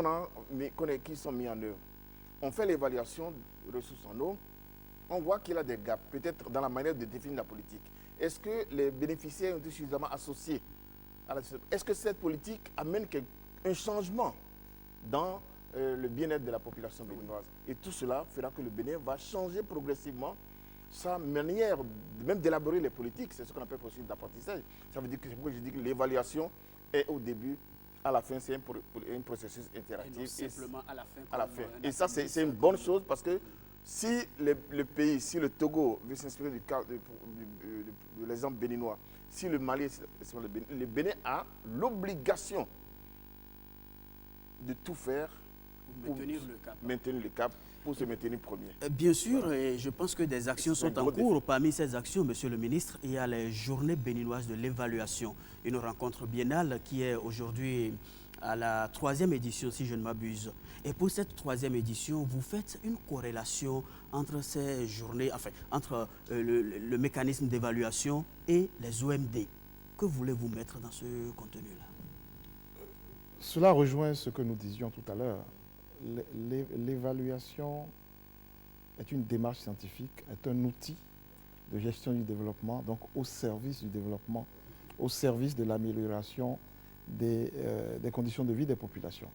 qui sont mises en œuvre, on fait l'évaluation de ressources en eau, on voit qu'il y a des gaps, peut-être dans la manière de définir la politique. Est-ce que les bénéficiaires ont été suffisamment associés à la société? Est-ce que cette politique amène un changement dans le bien-être de la population béninoise? Et tout cela fera que le Bénin va changer progressivement sa manière même d'élaborer les politiques. C'est ce qu'on appelle le processus d'apprentissage. Ça veut dire que c'est pourquoi je dis que l'évaluation est au début, à la fin, c'est un processus interactif. Et non simplement à la fin. À la fin. Et ça, c'est une bonne chose parce que si le pays, si le Togo veut s'inspirer de l'exemple béninois, si le Mali, le Bénin a l'obligation de tout faire pour maintenir le cap, pour se maintenir premier. Bien sûr, et je pense que des actions sont en cours. Parmi ces actions, Monsieur le ministre, il y a les Journées béninoises de l'évaluation, une rencontre biennale qui est aujourd'hui à la 3e édition, si je ne m'abuse. Et pour cette 3e édition, vous faites une corrélation entre ces journées, enfin, entre le mécanisme d'évaluation et les OMD. Que voulez-vous mettre dans ce contenu-là? Cela rejoint ce que nous disions tout à l'heure. L'évaluation est une démarche scientifique, est un outil de gestion du développement, donc au service du développement, au service de l'amélioration des conditions de vie des populations.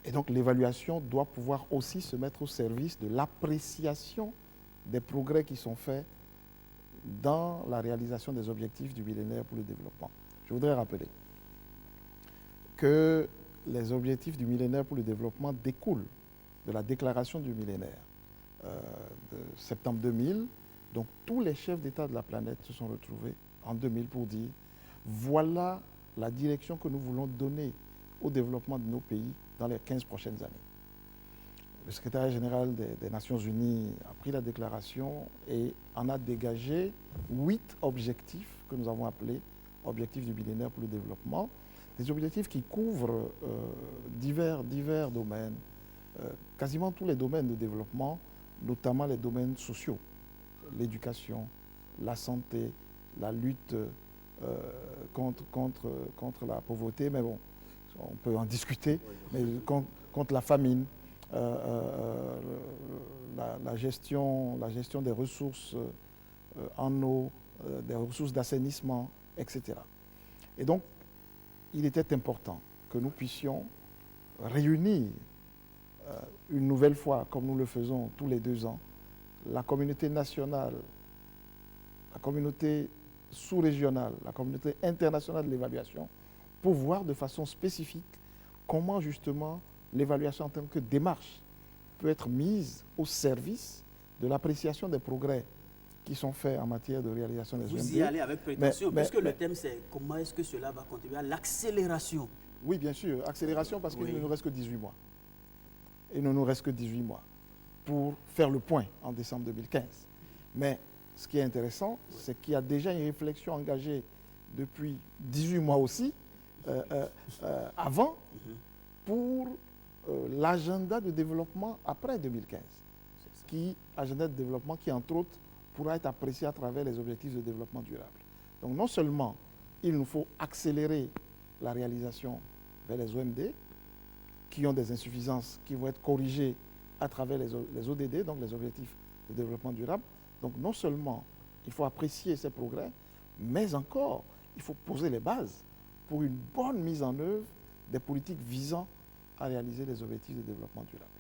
Et donc l'évaluation doit pouvoir aussi se mettre au service de l'appréciation des progrès qui sont faits dans la réalisation des objectifs du millénaire pour le développement. Je voudrais rappeler que les objectifs du millénaire pour le développement découlent de la déclaration du millénaire de septembre 2000. Donc tous les chefs d'État de la planète se sont retrouvés en 2000 pour dire voilà la direction que nous voulons donner au développement de nos pays dans les 15 prochaines années. Le secrétaire général des Nations Unies a pris la déclaration et en a dégagé 8 objectifs que nous avons appelés objectifs du millénaire pour le développement. Des objectifs qui couvrent divers domaines, quasiment tous les domaines de développement, notamment les domaines sociaux, l'éducation, la santé, la lutte contre la pauvreté, mais bon, on peut en discuter, mais contre la famine, la gestion des ressources en eau, des ressources d'assainissement, etc. Et donc, il était important que nous puissions réunir une nouvelle fois, comme nous le faisons tous les 2 ans, la communauté nationale, la communauté sous-régionale, la communauté internationale de l'évaluation, pour voir de façon spécifique comment justement l'évaluation en tant que démarche peut être mise au service de l'appréciation des progrès qui sont faits en matière de réalisation des OMD. Vous y allez avec prétention, puisque le mais- thème c'est comment est-ce que cela va contribuer à l'accélération. Oui, bien sûr, accélération parce qu'il Oui. ne nous reste que 18 mois. Il ne nous reste que 18 mois pour faire le point en décembre 2015. Mais ce qui est intéressant, c'est qu'il y a déjà une réflexion engagée depuis 18 mois aussi, avant, pour l'agenda de développement après 2015. Agenda de développement qui, entre autres, pourra être apprécié à travers les objectifs de développement durable. Donc non seulement il nous faut accélérer la réalisation vers les OMD, qui ont des insuffisances qui vont être corrigées à travers les ODD, donc les objectifs de développement durable. Donc non seulement il faut apprécier ces progrès, mais encore il faut poser les bases pour une bonne mise en œuvre des politiques visant à réaliser les objectifs de développement durable.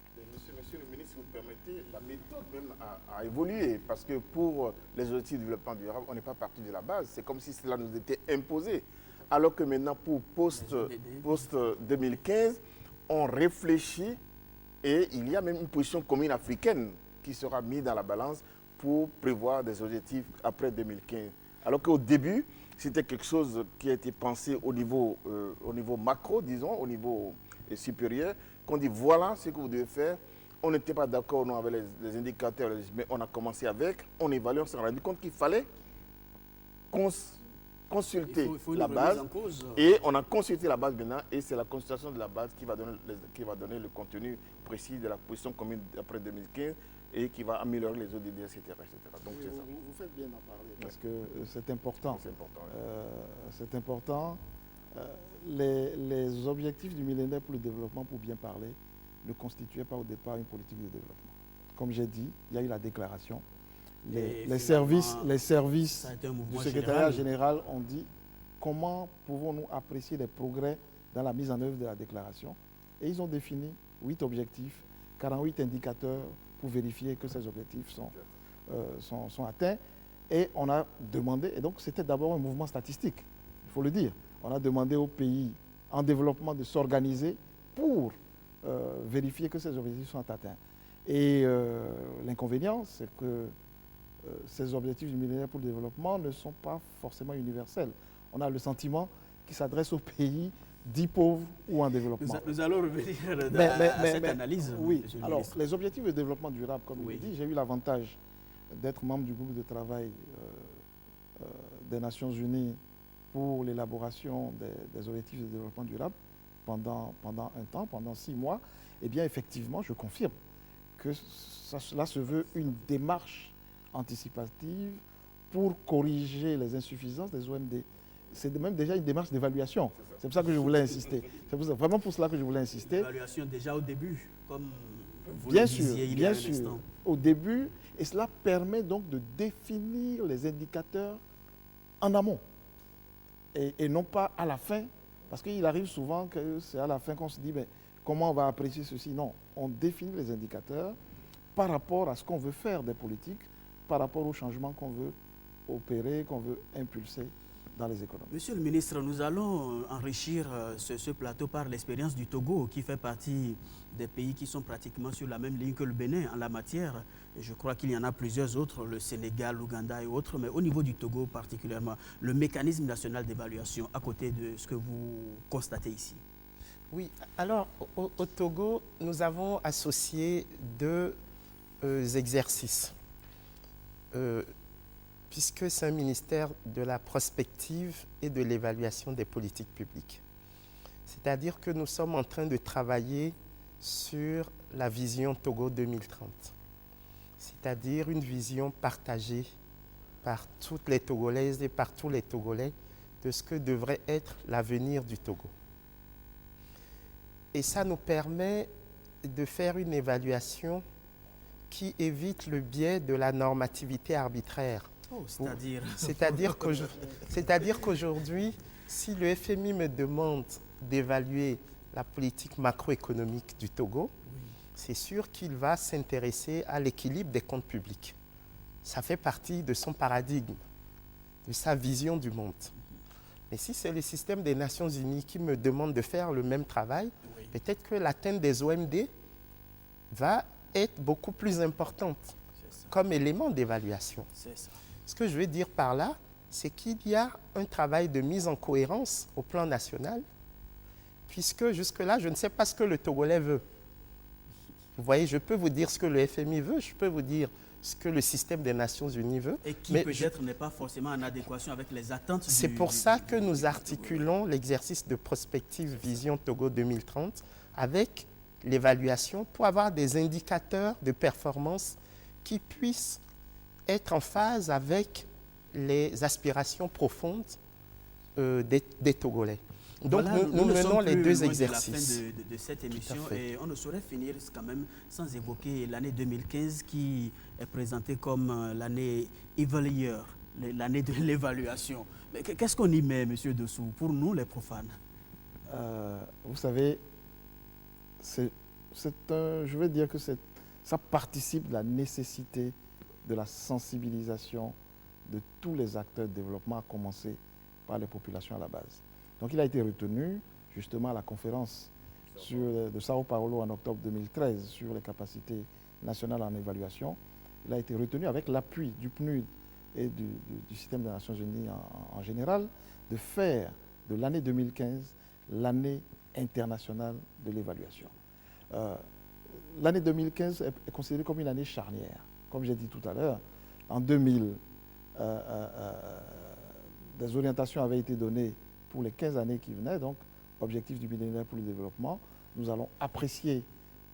Monsieur le ministre, si vous permettez, la méthode même a évolué parce que pour les objectifs de développement durable, on n'est pas parti de la base. C'est comme si cela nous était imposé. Alors que maintenant, pour post-2015, on réfléchit et il y a même une position commune africaine qui sera mise dans la balance pour prévoir des objectifs après 2015. Alors qu'au début, c'était quelque chose qui a été pensé au niveau macro, disons, au niveau supérieur, qu'on dit voilà ce que vous devez faire. On n'était pas d'accord avec les indicateurs, mais on a commencé avec, on évalue, on s'est rendu compte qu'il fallait consulter Il faut une la remise base. en cause. Et on a consulté la base maintenant, et c'est la consultation de la base qui va donner le contenu précis de la position commune après 2015 et qui va améliorer les ODD, etc. Donc c'est ça. Vous faites bien d'en parler parce que c'est important. C'est important. C'est important. Les objectifs du millénaire pour le développement, pour bien parler, ne constituaient pas au départ une politique de développement. Comme j'ai dit, il y a eu la déclaration. Les services ça a été un du mouvement secrétariat général ont dit comment pouvons-nous apprécier les progrès dans la mise en œuvre de la déclaration. Et ils ont défini 8 objectifs, 48 indicateurs pour vérifier que ces objectifs sont atteints. Et on a demandé, et donc c'était d'abord un mouvement statistique, il faut le dire. On a demandé aux pays en développement de s'organiser pour vérifier que ces objectifs sont atteints. Et l'inconvénient, c'est que ces objectifs du millénaire pour le développement ne sont pas forcément universels. On a le sentiment qu'ils s'adressent aux pays dits pauvres ou en développement. Nous allons revenir à cette analyse. Oui, Monsieur le alors ministre. les objectifs de développement durable, comme Oui. je l'ai dit, j'ai eu l'avantage d'être membre du groupe de travail des Nations Unies pour l'élaboration des objectifs de développement durable pendant un temps, pendant 6 mois. Eh bien, effectivement, je confirme que cela se veut une démarche anticipative pour corriger les insuffisances des OMD. C'est même déjà une démarche d'évaluation. C'est pour ça que je voulais insister. C'est vraiment pour cela que je voulais insister. L'évaluation déjà au début, comme vous Bien le sûr, disiez il y a bien un sûr. instant. Au début, et cela permet donc de définir les indicateurs en amont et non pas à la fin, parce qu'il arrive souvent que c'est à la fin qu'on se dit, mais comment on va apprécier ceci? Non, on définit les indicateurs par rapport à ce qu'on veut faire des politiques, par rapport aux changements qu'on veut opérer, qu'on veut impulser dans les économies. Monsieur le ministre, nous allons enrichir ce plateau par l'expérience du Togo, qui fait partie des pays qui sont pratiquement sur la même ligne que le Bénin en la matière. Et je crois qu'il y en a plusieurs autres, le Sénégal, l'Ouganda et autres, mais au niveau du Togo particulièrement, le mécanisme national d'évaluation, à côté de ce que vous constatez ici. Oui, alors au Togo, nous avons associé 2 exercices. Puisque c'est un ministère de la prospective et de l'évaluation des politiques publiques. C'est-à-dire que nous sommes en train de travailler sur la vision Togo 2030. C'est-à-dire une vision partagée par toutes les Togolaises et par tous les Togolais de ce que devrait être l'avenir du Togo. Et ça nous permet de faire une évaluation qui évite le biais de la normativité arbitraire. Oh, c'est-à-dire C'est-à-dire qu'aujourd'hui, si le FMI me demande d'évaluer la politique macroéconomique du Togo, c'est sûr qu'il va s'intéresser à l'équilibre des comptes publics. Ça fait partie de son paradigme, de sa vision du monde. Mais si c'est le système des Nations Unies qui me demande de faire le même travail, peut-être que l'atteinte des OMD va être beaucoup plus importante comme élément d'évaluation. C'est ça. Ce que je veux dire par là, c'est qu'il y a un travail de mise en cohérence au plan national, puisque jusque-là, je ne sais pas ce que le Togolais veut. Vous voyez, je peux vous dire ce que le FMI veut, je peux vous dire ce que le système des Nations Unies veut. Et qui peut-être n'est pas forcément en adéquation avec les attentes. C'est pour ça que nous articulons l'exercice de prospective Vision Togo 2030 avec l'évaluation pour avoir des indicateurs de performance qui puissent être en phase avec les aspirations profondes des Togolais. Donc Voilà, nous ne menons sommes les plus deux loin exercices. de la fin de cette émission fait. et on ne saurait finir quand même sans évoquer l'année 2015 qui est présentée comme l'année évalueur, l'année de l'évaluation. Mais qu'est-ce qu'on y met, monsieur Dessous, pour nous les profanes? Vous savez, je veux dire que ça participe de la nécessité de la sensibilisation de tous les acteurs de développement, à commencer par les populations à la base. Donc il a été retenu justement à la conférence de Sao Paulo en octobre 2013 sur les capacités nationales en évaluation. Il a été retenu avec l'appui du PNUD et du système des Nations Unies en général de faire de l'année 2015 l'année internationale de l'évaluation. L'année 2015 est considérée comme une année charnière. Comme j'ai dit tout à l'heure, en 2000, des orientations avaient été données pour les 15 années qui venaient, donc objectif du millénaire pour le développement. Nous allons apprécier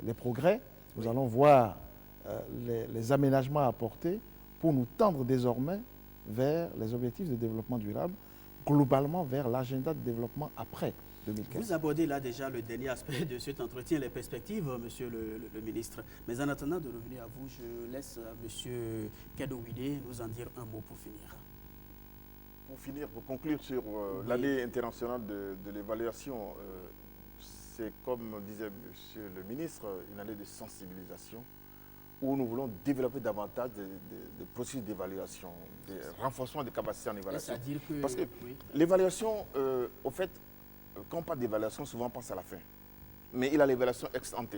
les progrès, nous allons voir les aménagements apportés pour nous tendre désormais vers les objectifs de développement durable, globalement vers l'agenda de développement après 2015. Vous abordez là déjà le dernier aspect de cet entretien, les perspectives, monsieur le ministre. Mais en attendant de revenir à vous, je laisse monsieur Kedowide nous en dire un mot pour finir. Pour finir, pour conclure sur l'année internationale de l'évaluation, c'est comme disait monsieur le ministre, une année de sensibilisation où nous voulons développer davantage de processus d'évaluation, de renforcement des capacités en évaluation. C'est-à-dire que... Parce que l'évaluation, au fait, quand on parle d'évaluation, souvent on pense à la fin. Mais il y a l'évaluation ex ante.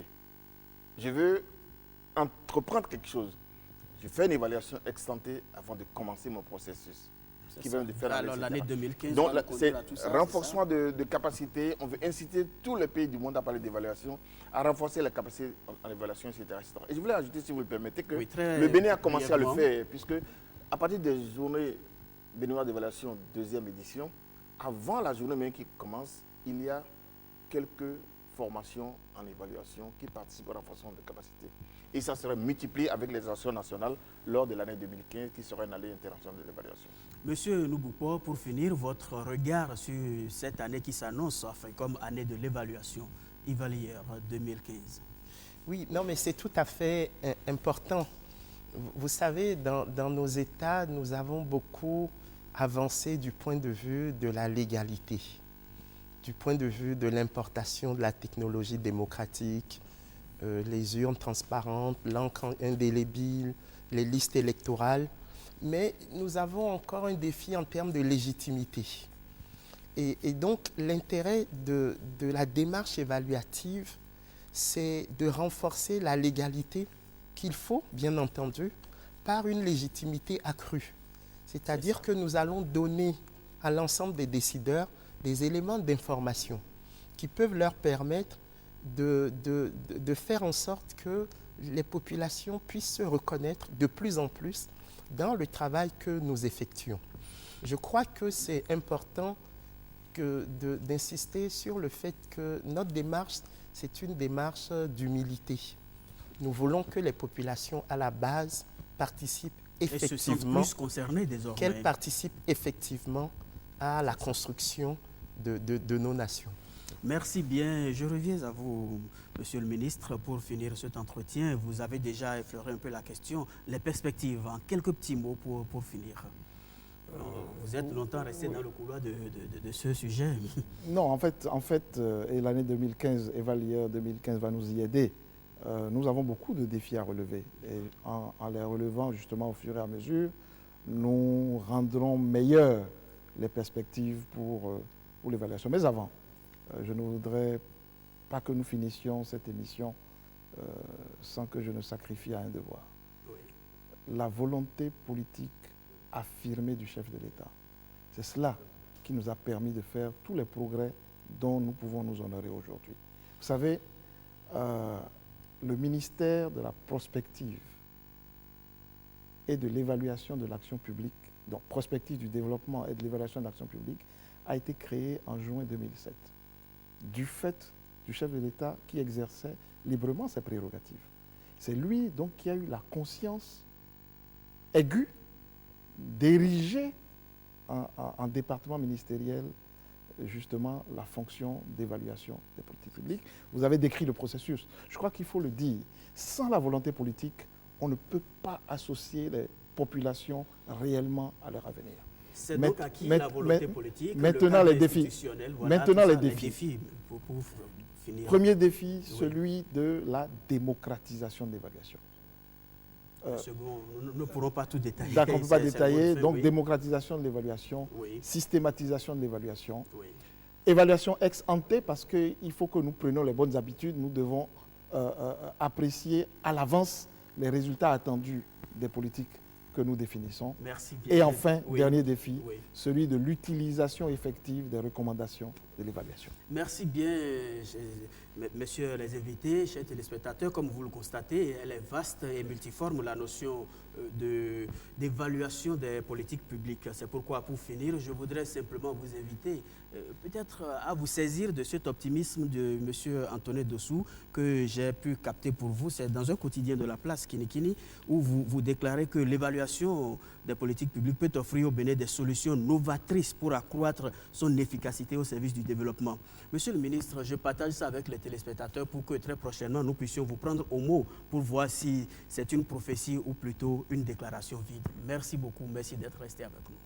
Je veux entreprendre quelque chose. Je fais une évaluation ex ante avant de commencer mon processus. Qui va me faire alors l'année 2015, donc c'est renforcement de capacité. On veut inciter tous les pays du monde à parler d'évaluation, à renforcer les capacités en évaluation, etc., etc. Et je voulais ajouter, si vous le permettez, que le Bénin a commencé à le faire, puisque à partir des journées béninoises d'évaluation deuxième édition, avant la journée même qui commence, il y a quelques formations en évaluation qui participent au renforcement des capacités. Et ça serait multiplié avec les actions nationales lors de l'année 2015 qui sera une année internationale de l'évaluation. Monsieur Nouboupo, pour finir, votre regard sur cette année qui s'annonce comme année de l'évaluation, évalueur 2015. Oui, non, mais c'est tout à fait important. Vous savez, dans nos États, nous avons beaucoup avancé du point de vue de la légalité, du point de vue de l'importation de la technologie démocratique, les urnes transparentes, l'encre indélébile, les listes électorales. Mais nous avons encore un défi en termes de légitimité. Et donc, l'intérêt de la démarche évaluative, c'est de renforcer la légalité qu'il faut, bien entendu, par une légitimité accrue. C'est-à-dire que nous allons donner à l'ensemble des décideurs des éléments d'information qui peuvent leur permettre de faire en sorte que les populations puissent se reconnaître de plus en plus dans le travail que nous effectuons. Je crois que c'est important d'insister sur le fait que notre démarche, c'est une démarche d'humilité. Nous voulons que les populations à la base participent effectivement, plus concernées désormais. Qu'elles participent effectivement à la construction de nos nations. Merci bien. Je reviens à vous, monsieur le ministre, pour finir cet entretien. Vous avez déjà effleuré un peu la question. Les perspectives, en quelques petits mots pour finir. Vous êtes longtemps resté dans le couloir de ce sujet. Non, en fait, et l'année 2015, évalueur 2015 va nous y aider. Nous avons beaucoup de défis à relever. Et en les relevant justement au fur et à mesure, nous rendrons meilleures les perspectives pour l'évaluation. Mais avant, je ne voudrais pas que nous finissions cette émission sans que je ne sacrifie à un devoir. Oui. La volonté politique affirmée du chef de l'État. C'est cela qui nous a permis de faire tous les progrès dont nous pouvons nous honorer aujourd'hui. Vous savez, le ministère de la prospective et de l'évaluation de l'action publique, donc prospective du développement et de l'évaluation de l'action publique, a été créé en juin 2007, du fait du chef de l'État qui exerçait librement ses prérogatives. C'est lui donc qui a eu la conscience aiguë d'ériger en département ministériel justement la fonction d'évaluation des politiques publiques. Vous avez décrit le processus. Je crois qu'il faut le dire. Sans la volonté politique, on ne peut pas associer les populations réellement à leur avenir. C'est donc acquis la volonté politique. Maintenant, les défis. Voilà, maintenant, les ça, défis. Pour finir. Premier défi, Oui. celui de la démocratisation de l'évaluation. Second, nous ne pourrons pas tout détailler. D'accord, on ne peut pas détailler. Fait, Donc, oui. démocratisation de l'évaluation, Oui. systématisation de l'évaluation, Oui. évaluation ex ante, parce qu'il faut que nous prenions les bonnes habitudes. Nous devons apprécier à l'avance les résultats attendus des politiques que nous définissons. Merci bien. Et enfin, Oui. dernier défi, Oui. celui de l'utilisation effective des recommandations de l'évaluation. Merci bien, messieurs les invités, chers téléspectateurs. Comme vous le constatez, elle est vaste et multiforme, la notion d'évaluation des politiques publiques. C'est pourquoi, pour finir, je voudrais simplement vous inviter peut-être à vous saisir de cet optimisme de M. Antonin Dossou que j'ai pu capter pour vous. C'est dans un quotidien de la place, Kinikini, où vous déclarez que l'évaluation des politiques publiques peut offrir au Bénin des solutions novatrices pour accroître son efficacité au service du développement. Monsieur le ministre, je partage ça avec les téléspectateurs pour que très prochainement nous puissions vous prendre au mot pour voir si c'est une prophétie ou plutôt une déclaration vide. Merci beaucoup, merci d'être resté avec nous.